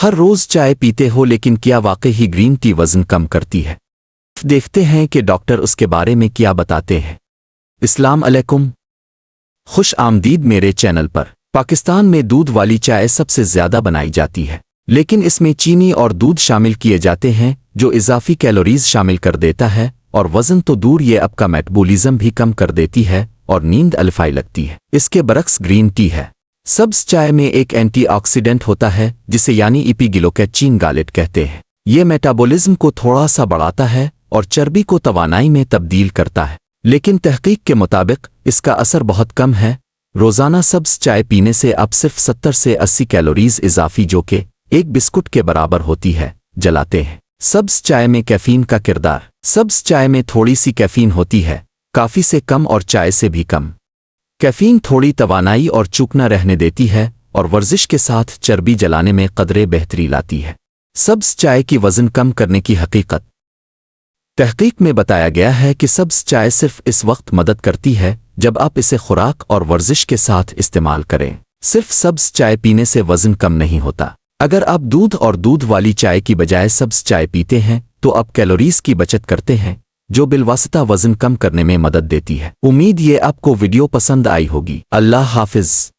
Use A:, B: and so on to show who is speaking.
A: ہر روز چائے پیتے ہو لیکن کیا واقعی ہی گرین ٹی وزن کم کرتی ہے؟ دیکھتے ہیں کہ ڈاکٹر اس کے بارے میں کیا بتاتے ہیں۔ السلام علیکم، خوش آمدید میرے چینل پر۔ پاکستان میں دودھ والی چائے سب سے زیادہ بنائی جاتی ہے، لیکن اس میں چینی اور دودھ شامل کیے جاتے ہیں جو اضافی کیلوریز شامل کر دیتا ہے، اور وزن تو دور یہ آپ کا میٹابولزم بھی کم کر دیتی ہے اور نیند الفائی لگتی ہے۔ اس کے برعکس گرین ٹی ہے۔ سبز چائے میں ایک اینٹی آکسیڈنٹ ہوتا ہے جسے یعنی ایپیگلوکیچین گالیٹ کہتے ہیں۔ یہ میٹابولزم کو تھوڑا سا بڑھاتا ہے اور چربی کو توانائی میں تبدیل کرتا ہے، لیکن تحقیق کے مطابق اس کا اثر بہت کم ہے۔ روزانہ سبز چائے پینے سے آپ صرف 70 سے 80 کیلوریز اضافی، جو کہ ایک بسکٹ کے برابر ہوتی ہے، جلاتے ہیں۔ سبز چائے میں کیفین کا کردار۔ سبز چائے میں تھوڑی سی کیفین ہوتی ہے، کافی سے کم اور چائے سے بھی کم۔ کیفین تھوڑی توانائی اور چوکنا رہنے دیتی ہے اور ورزش کے ساتھ چربی جلانے میں قدرے بہتری لاتی ہے۔ سبز چائے کی وزن کم کرنے کی حقیقت۔ تحقیق میں بتایا گیا ہے کہ سبز چائے صرف اس وقت مدد کرتی ہے جب آپ اسے خوراک اور ورزش کے ساتھ استعمال کریں۔ صرف سبز چائے پینے سے وزن کم نہیں ہوتا۔ اگر آپ دودھ اور دودھ والی چائے کی بجائے سبز چائے پیتے ہیں تو آپ کیلوریز کی بچت کرتے ہیں، جو بالواسطہ وزن کم کرنے میں مدد دیتی ہے۔ امید یہ آپ کو ویڈیو پسند آئی ہوگی۔ اللہ حافظ۔